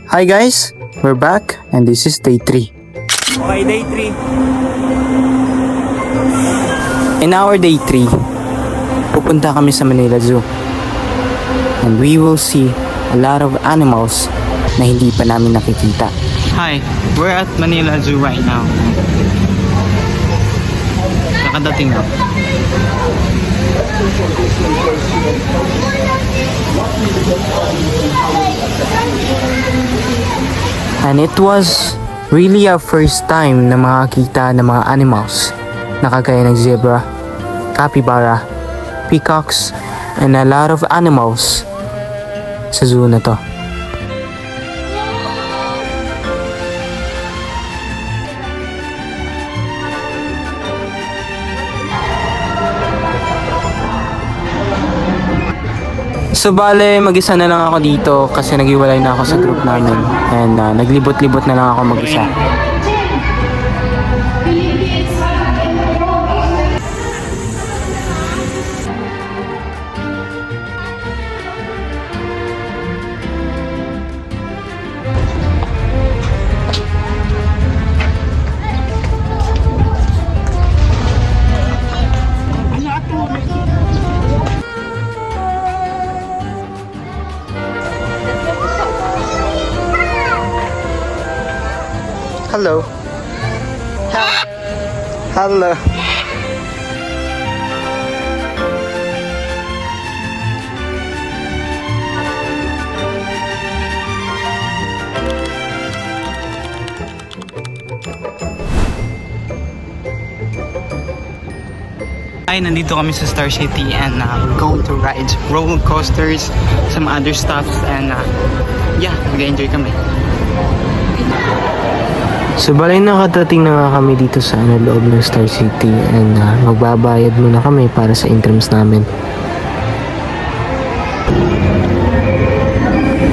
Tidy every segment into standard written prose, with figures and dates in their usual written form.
Hi guys, we're back and this is day 3. Okay, day 3. In our day 3, pupunta kami sa Manila Zoo. And we will see a lot of animals na hindi pa namin nakikita. Hi, we're at Manila Zoo right now. Nakadating ba? And it was really our first time na makakita ng mga animals na kagaya ng zebra, capybara, peacocks, and a lot of animals sa zoo na to. So bale, mag-isa na lang ako dito kasi naghiwalay na ako sa group namin and naglibot-libot na lang ako mag-isa. Hello. Hello. Ay, nandito kami sa Star City and go to rides, roller coasters, some other stuff and yeah, mag-enjoy kami. So balay nakatating na nga kami dito sa loob ng Star City and magbabayad muna kami para sa entrance namin.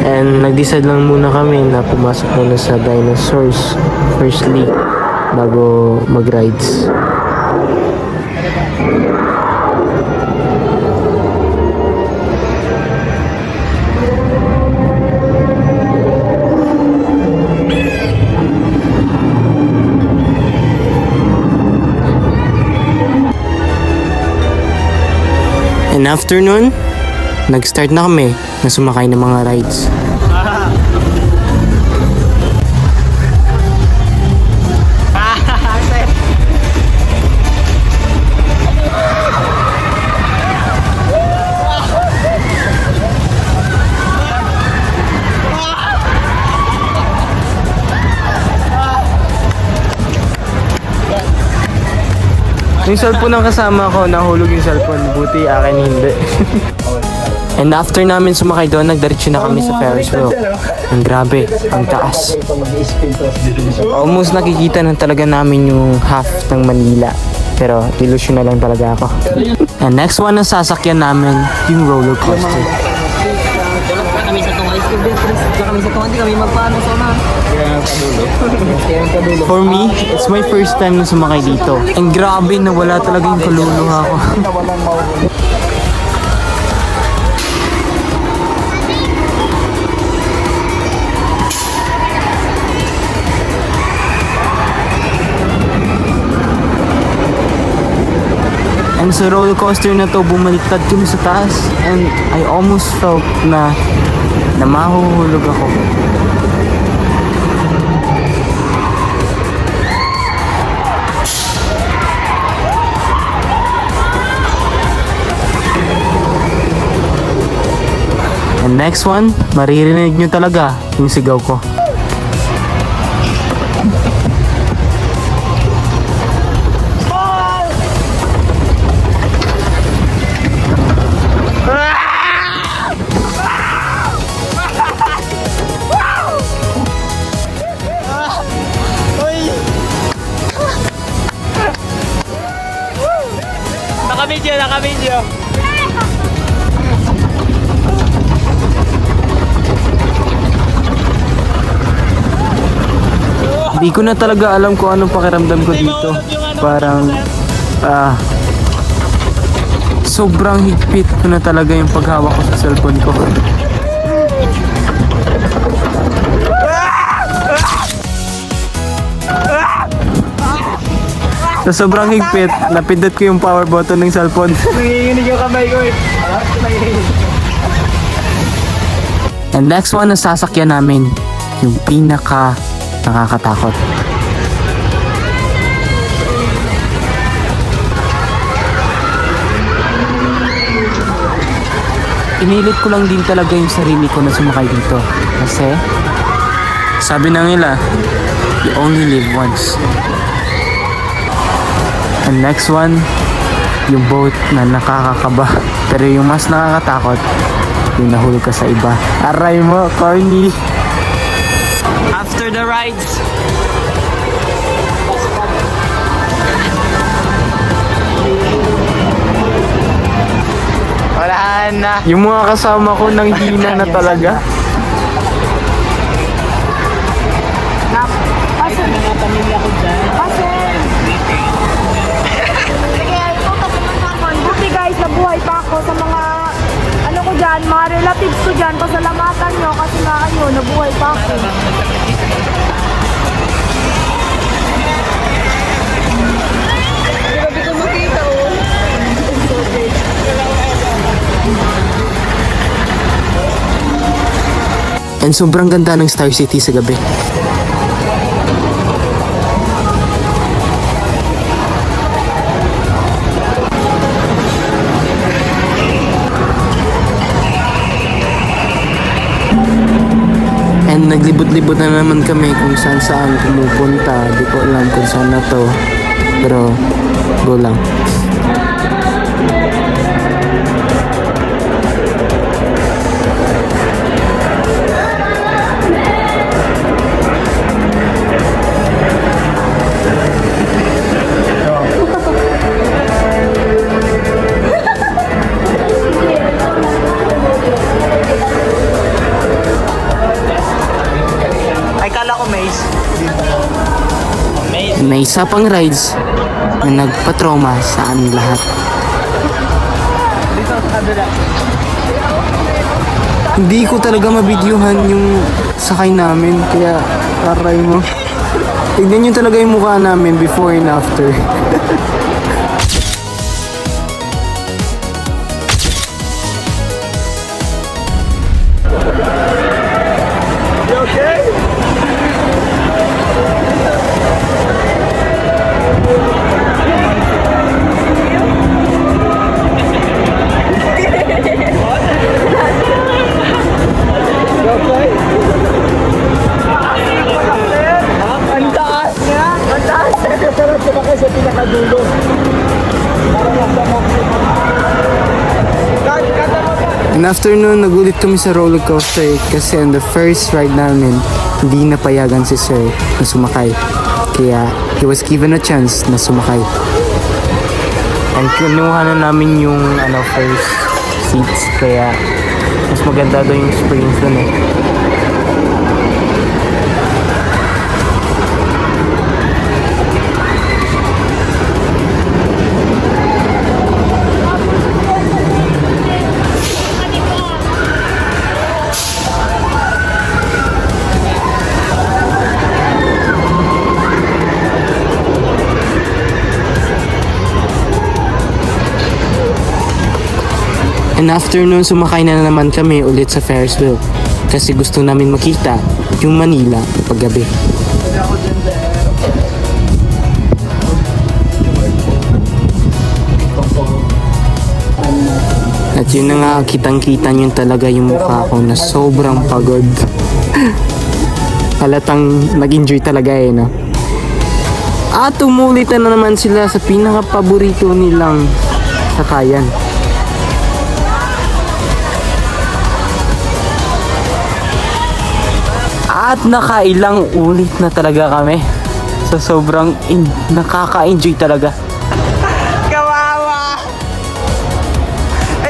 And nag-decide lang muna kami na pumasok muna sa dinosaurs firstly bago mag-rides. And after nun, nag-start na kami na sumakay ng mga rides. Yung cellphone ng kasama ko, nahulog yung cellphone. Buti akin hindi. And after namin sumakay doon, nagdiretso na kami sa Ferris wheel. Ang grabe, ang taas. Almost nakikita na talaga namin yung half ng Manila. Pero delusion na lang talaga ako. And next one na sasakyan namin, yung roller coaster. Kami sa tong ice cream kami sa tong, hindi kami magpaano sa una. For me, it's my first time na sumakay dito. And grabe, nawala talaga yung kaluluha ko. And sa roller coaster na to, bumaliktad kami sa taas. And I almost felt na mahuhulog ako. And next one, maririnig nyo talaga yung sigaw ko. Naka-video. Hindi ko na talaga alam kung anong pakiramdam ko dito. Parang sobrang higpit ko na talaga yung paghawak ko sa cellphone ko. Sa sobrang higpit, napindot ko yung power button ng cellphone. Nanginginig yung kamay ko eh. And next one na sasakyan namin, yung pinaka nakakatakot. Pinilit ko lang din talaga yung sarili ko na sumakay dito. Kasi, sabi na nila, you only live once. And next one, yung boat na nakakakaba. Pero yung mas nakakatakot, yung nahulog ka sa iba. Aray mo, corny. After the rides, wala na. Yung mga kasama ko nang hina na talaga. Buti guys, nabuhay pa ako sa mga ano ko dyan, mga relatives ko dyan. Pasalamatan nyo kasi nga kayo, nabuhay pa ako. Grabe ko makita oh. And sobrang ganda ng Star City sa gabi. And naglibot-libot na naman kami kung saan pumupunta. Di ko alam kung saan na to. Pero, go lang. ay kala ko Maze. May isa pang rides na nagpa-trauma sa aming lahat. Dito sa kabila. Hindi ko talaga mabidyuhan yung sakay namin, kaya aray mo. Tignan nyo talaga yung mukha namin before and after. And after nun, nagulit kami sa roller coaster kasi on the first ride namin, hindi napayagan si Sir na sumakay. Kaya he was given a chance na sumakay. And kinuha na namin yung first seats, kaya mas maganda daw yung experience dun eh. And after nun, sumakay na naman kami ulit sa Ferris wheel kasi gusto namin makita yung Manila paggabi. At yun na nga, kitang-kita nyo talaga yung mukha ko na sobrang pagod. Halatang nag-enjoy talaga eh, no? At umulit na naman sila sa pinaka-paborito nilang sakayan. At nakailang ulit na talaga kami. So sobrang nakaka-enjoy talaga. Kawawa!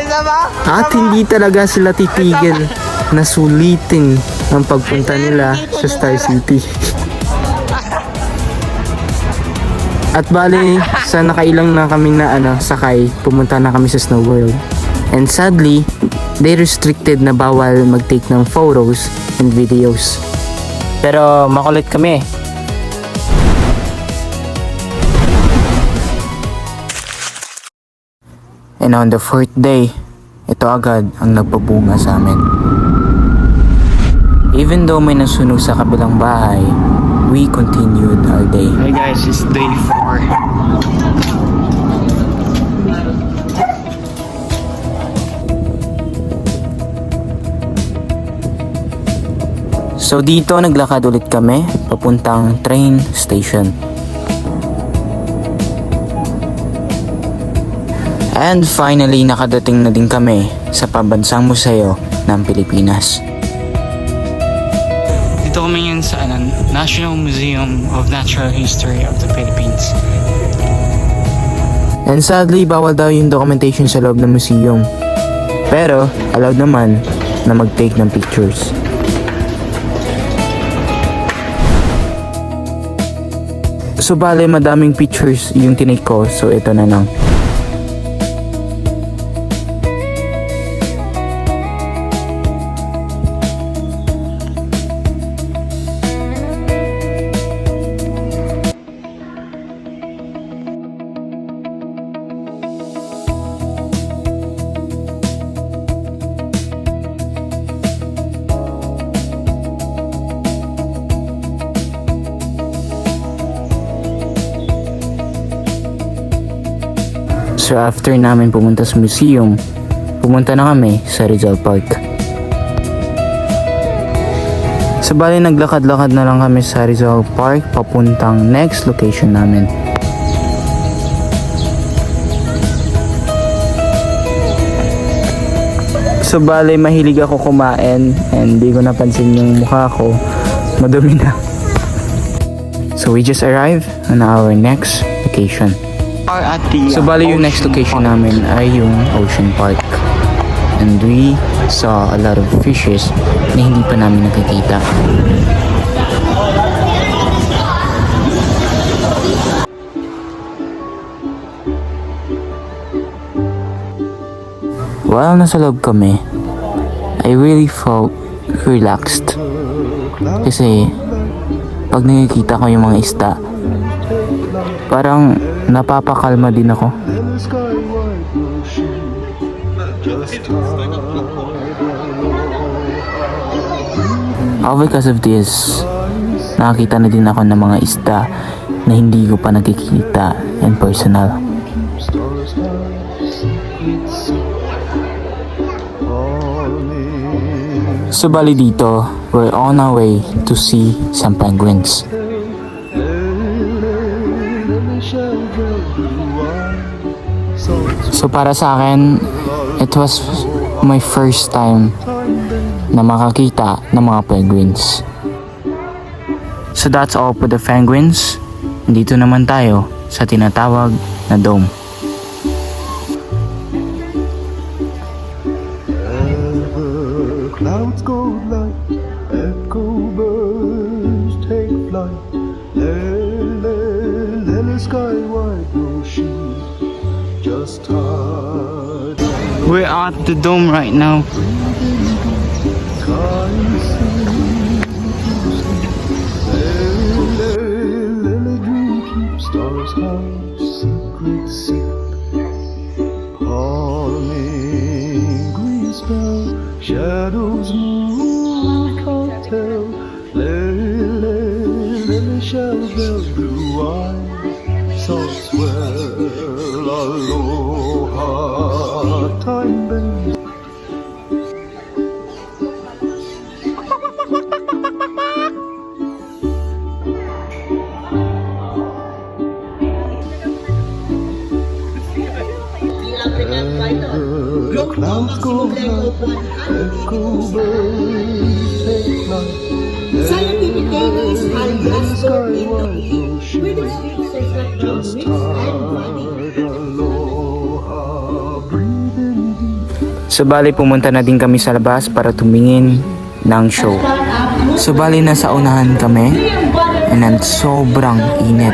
Isa ba? At hindi talaga sila titigil na sulitin ang pagpunta nila sa Star City. At bali, sa nakailang na kami na sakay, pumunta na kami sa Snow World. And sadly, they restricted na bawal mag-take ng photos and videos. Pero makulit kami. And on the fourth day, ito agad ang nagpabunga sa amin. Even though may nasunog sa kabilang bahay, we continued our day. Hey guys, it's day 4. So dito naglakad ulit kami papuntang train station. And finally nakadating na din kami sa pambansang museo ng Pilipinas. Dito kami ngayon sa National Museum of Natural History of the Philippines. And sadly, bawal daw yung documentation sa loob ng museum. Pero allowed naman na mag-take ng pictures. So bale, madaming pictures yung tinake ko, so ito na lang. So after namin pumunta sa museum, pumunta na kami sa Rizal Park. So bali naglakad-lakad na lang kami sa Rizal Park papuntang next location namin. So bali mahilig ako kumain and di ko napansin yung mukha ko, madumi na. So we just arrived on our next location. So bali yung next location namin ay yung Ocean Park. And we saw a lot of fishes na hindi pa namin nakikita. While nasa loob kami, I really felt relaxed. Kasi pag nakikita ko yung mga isda, parang napapakalma din ako. All because of this, nakakita na din ako ng mga isda na hindi ko pa nakikita and personal. So bali dito, we're on our way to see some penguins. So para sa akin, it was my first time na makakita ng mga penguins. So that's all for the penguins. Dito naman tayo sa tinatawag na dome. Clouds go light, echo birds take flight. Lily sky wide, no sheep, just hide. We're at the dome right now. Lily dream keep stars high, secret sip. Palming green spell, shadows move, can't tell. Lily shell bell, blue eyes, soft swell, aloha, time bends. Clouds go light, echo birds take flight. Scientific day is Sky wide, no sheep, just hide, aloha, breathing deep. So bali pumunta na din kami sa labas para tumingin ng show. So bali nasa unahan kami and then sobrang init.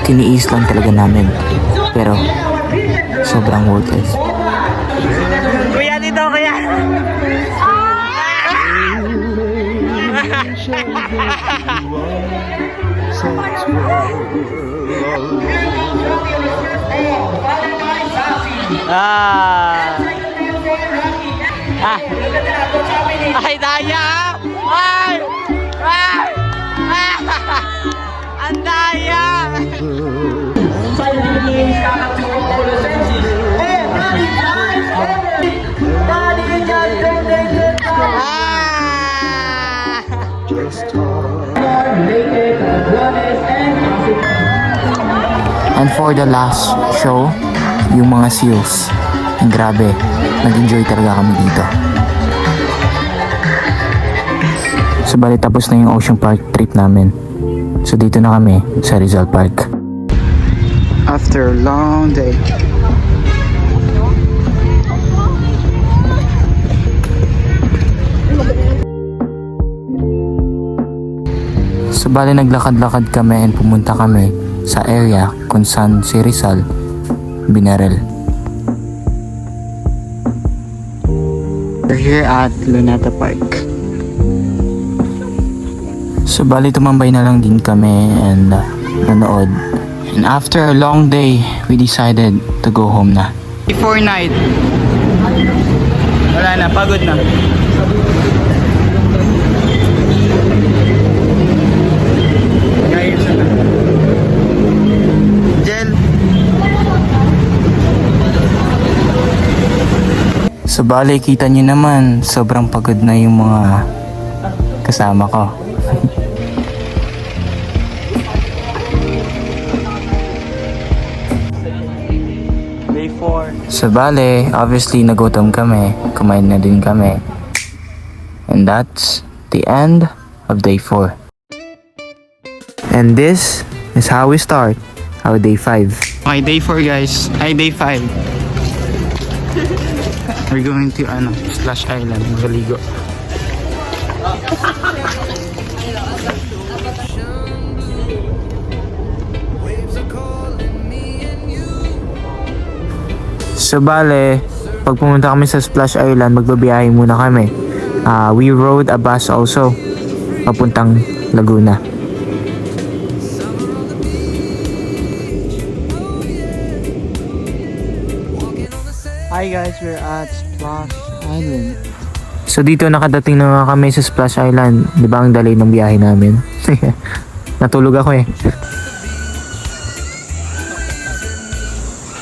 Tiniis lang talaga namin. Pero sobrang worth it. Kuya, dito kuya! Ah. Ah. Ay, daya! Ay! Ay! Ah! Ang daya! Ah! And for the last show, yung mga seals. Ang grabe, nag-enjoy talaga kami dito. So bali tapos na yung Ocean Park trip namin. So dito na kami sa Rizal Park. After a long day. So bali naglakad-lakad kami and pumunta kami sa area kung saan si Rizal binaril. We're here at Luneta Park. So bali tumambay na lang din kami and nanood. And after a long day, we decided to go home na. Before night. Wala na, pagod na. Guys, Jel. So bali kita nyo naman, sobrang pagod na yung mga kasama ko. Day 4. So bale, obviously nagutom kami, kumain na din kami. And that's the end of day 4. And this is how we start our day 5. Okay, day 4 guys. Ay, day 5. We're going to Splash Island, Magaligo. So bale, pag pumunta kami sa Splash Island, magbabiyahe muna kami. We rode a bus also, papuntang Laguna. Hi guys, we're at Splash Island. So dito nakadating na nga kami sa Splash Island. Di ba ang dali ng biyahe namin? Natulog ako eh.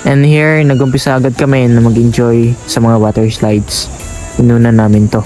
And here, nag-umpisa agad kami na mag-enjoy sa mga water slides. Inuna namin to.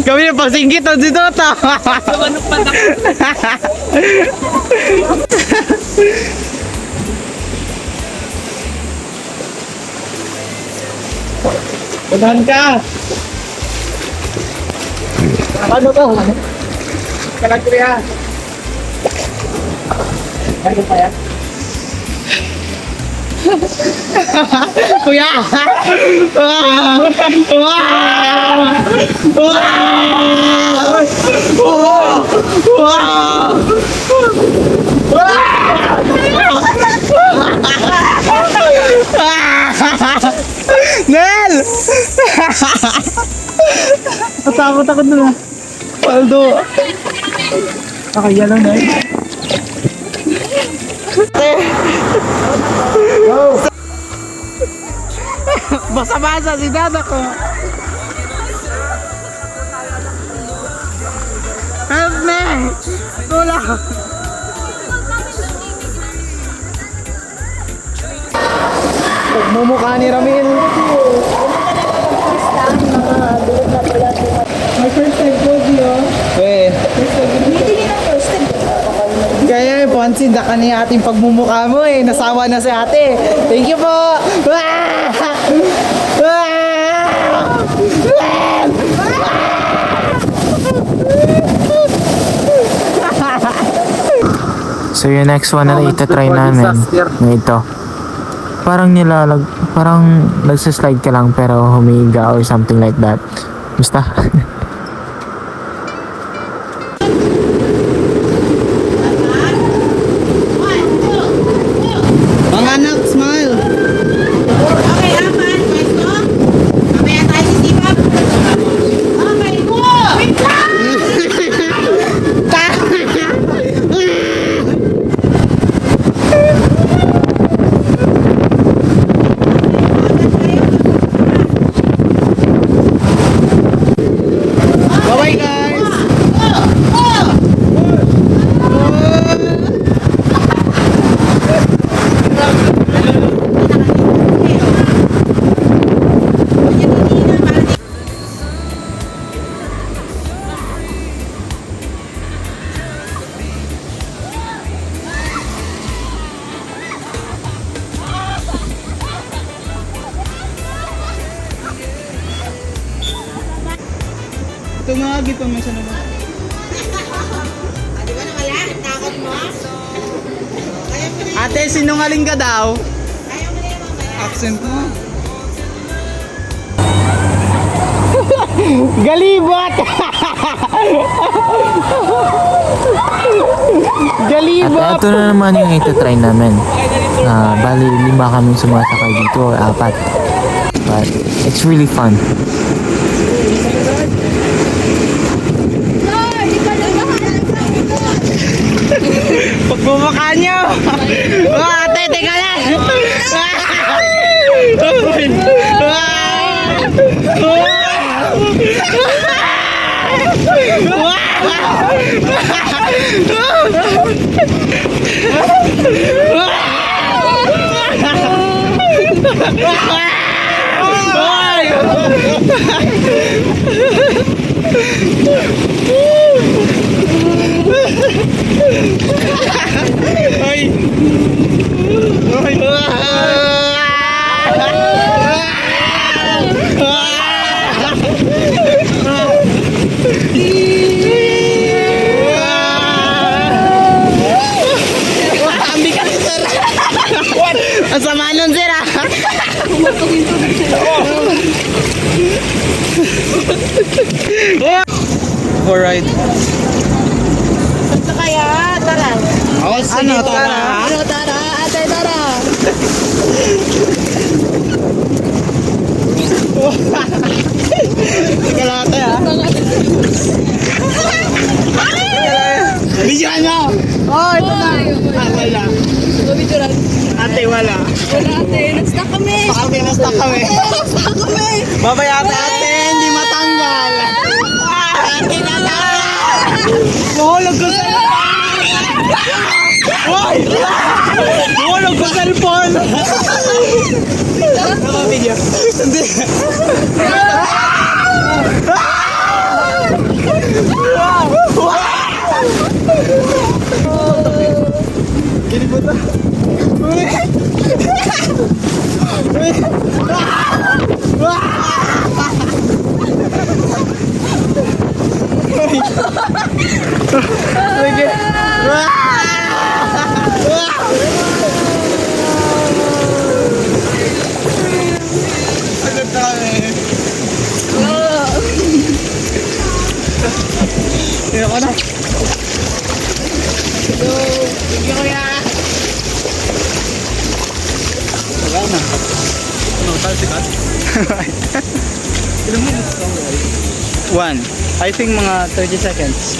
Kami yung pagsingkit dito to. Unahan ka. Ano to? Kalagriya. Ano pa yan? Kuya! Nel! Natakot ako dun ah. Paldo. Okay, yan lang Nel. Basa-basa si dada ko. Help me! Tulong! Mumukha ni Ramil. My first time po diyo. Eh. Kaya pansin da ka ni ating pagmumukha mo eh. Nasawa na si ate. Thank you po. So yung next one na itatry namin na ito. parang nagsislide ka lang pero humiga or something like that. Basta. Ang anak, smile! Okay, apat. Pwesto. Mamaya tayo sisipap. Okay, go! Wait lang! Bye-bye, guys! Ito nga, gito mo siya naman. Di ba nawala? Takot mo? Ate, sinungaling ka daw. Accent mo. Galibot! Galibot! At ito na naman yung ito-try namin. Bali, 5 kami sumasakay dito or 4. But it's really fun. Pagbumukha niyo! Ate, teka lang! Ang sama nun, sir, ah! Alright. Basta kaya, tara. Oh, sige, tara. Ano, tara? Ate, tara. Sige lang, ate, ah. Bidyoan nyo! Oh, ito na! Ah, wala. Ate, wala. Wala, ate. Nag-stuck kami. Nag-stuck kami. Nag-stuck kami. Babay, ate, hindi matanggal. Ate na lang! Mahulog ko sa... Uy! Mahulog ko sa cellphone! Nakabidyo. Hindi. Kinibutan. Uy! Sige. Agad na kami. Tira ko na. Sige ko ya. Wala na. Ano, talsikat? Ilan mo gusto ko? 1. I think mga 30 seconds.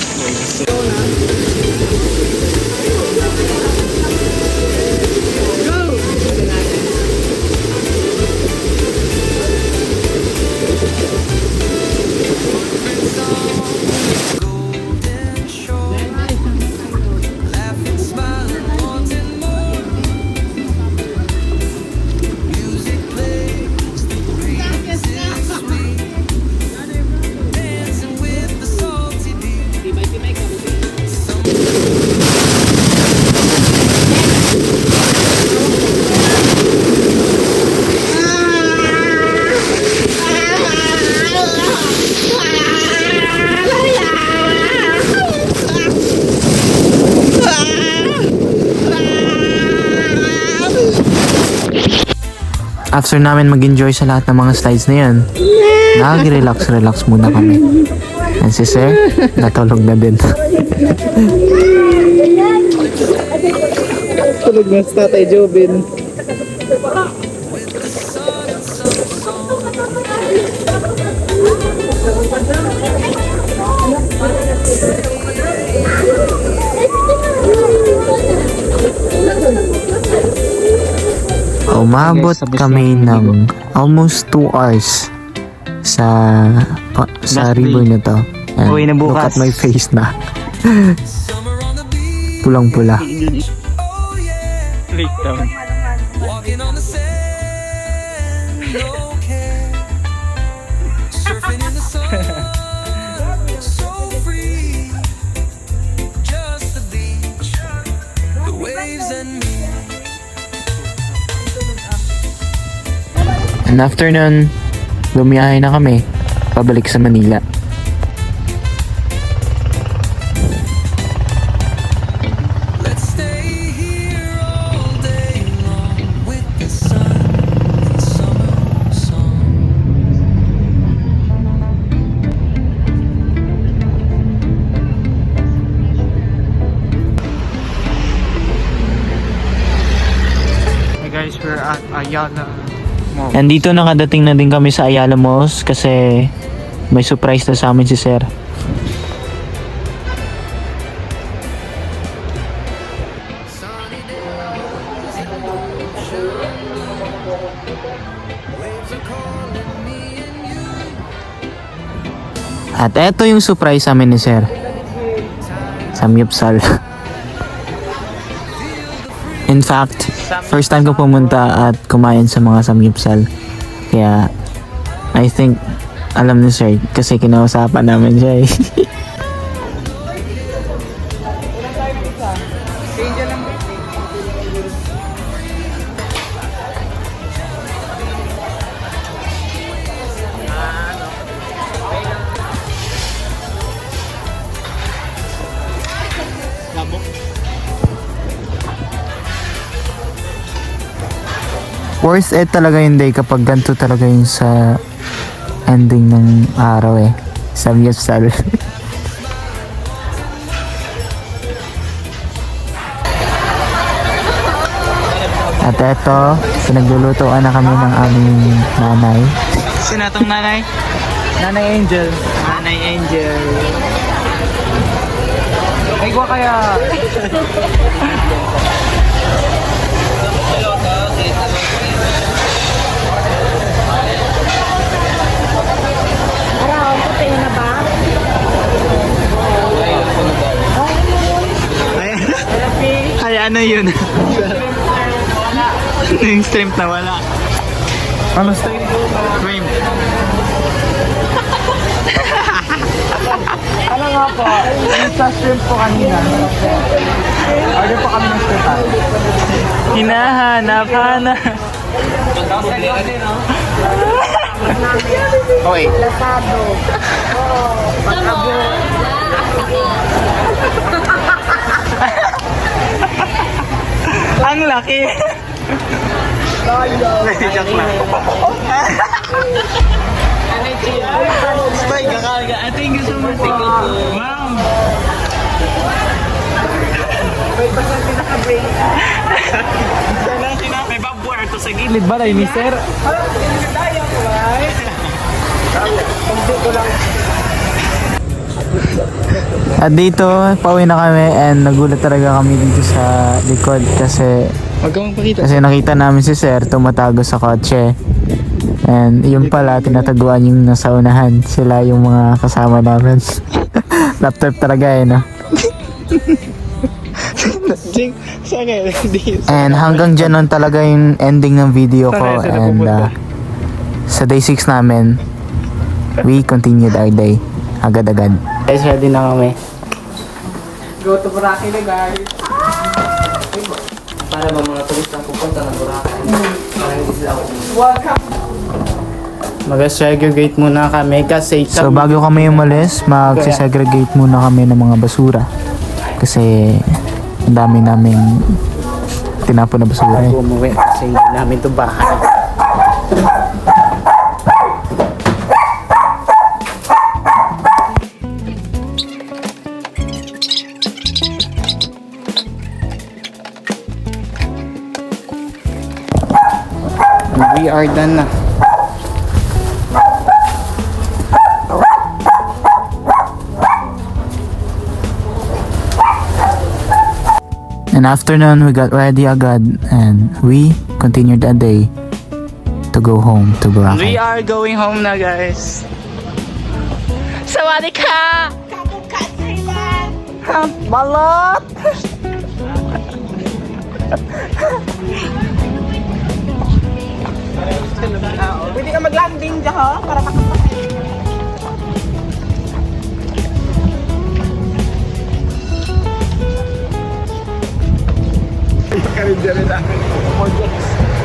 After namin mag-enjoy sa lahat ng mga slides na yan, nag-relax muna kami. And si Sir, natulog na din. Tulog na sa Tatay Jobin. Umabot kami ng almost 2 hours sa Last river na to. And Uwi na look bukas. at my face na. Pulang-pula. Late down. And after nun, lumiyahe na kami pabalik sa Manila. Hey guys, we're at Ayala Mall. And dito nakadating na din kami sa Ayala Malls kasi may surprise na sa amin si Sir. At eto yung surprise sa amin ni Sir. Samyupsal. In fact, first time ko pumunta at kumain sa mga samyupsal. Kaya, I think, alam ni Sir, kasi kinausapan namin siya eh. Worth it talaga yung day kapag ganito talaga yung sa ending ng araw eh. Samyupsal. At eto, pinaglulutuan na kami ng aming nanay. Sino itong nanay? Nanay Angel. Nanay Angel. Ay, gwa kaya. Araw, puti na ba? Ay, ano yun? Yung shrimp na wala. Ano style ko? Shrimp. Ano nga po? Yung sa shrimp po kanina. Order po kami ng shrimp. Hinahanap. Okay. Lasado. Ang laki. Joke lang. Spy, kakaga. Thank you so much. Wow. May babuar to sa gilid ba ni Sir? At dito, pauwi na kami and nagulat talaga kami dito sa likod kasi Huwag kang magpakita. nakita namin si Sir tumatago sa kotse. And yung pala, tinataguan yung nasa unahan. Sila yung mga kasama namin. Laptop talaga eh, no? Jing, saan And hanggang dyan nun talaga yung ending ng video ko. And sa day 6 namin, we continued our day. Agad-agad. Guys, ready na kami. Go to Boracay na guys. Para ba mga turista pupunta ng Boracay? Welcome. Mag-segregate muna kami kasi So bago kami umalis, mag-segregate muna kami ng mga basura. Kasi ang dami naming tinapon na basura eh. umuwi kasi hindi namin ito bahay. We are done na. And after nun, we got ready agad and we continued a day to go home to We Boracay. are going home na, guys. Sawadee ka! Balot! Pwede ka mag-landing dyan, ha? Para makapasok.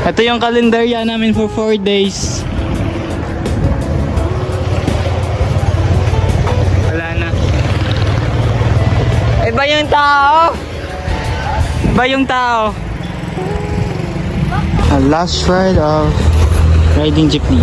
Ito yung kalendarya namin for 4 days. Wala na. Iba yung tao. Iba yung tao. A last ride of riding jeepney.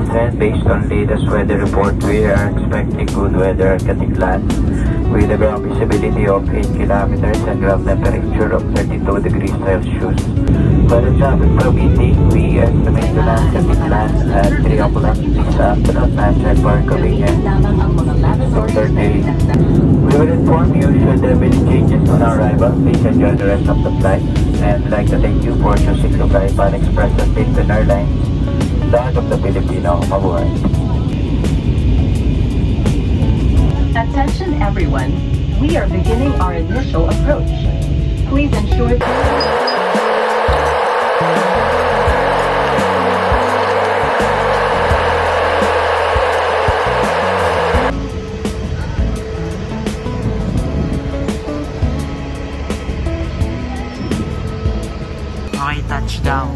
And based on latest weather report, we are expecting good weather at Katiklan with a ground visibility of 8 kilometers and ground temperature of 32 degrees Celsius. Weather traffic from ET, we estimate to land Katiklan at 3 o'clock this afternoon and check for convenience. Northern day. We will inform you should there be changes on our arrival. Please enjoy the rest of the flight. And we'd like to thank you for choosing to fly Pan Express and Philippine Airlines. Lahat of the Filipino, mabuhay. Attention everyone, we are beginning our initial approach. Please ensure Okay, touchdown.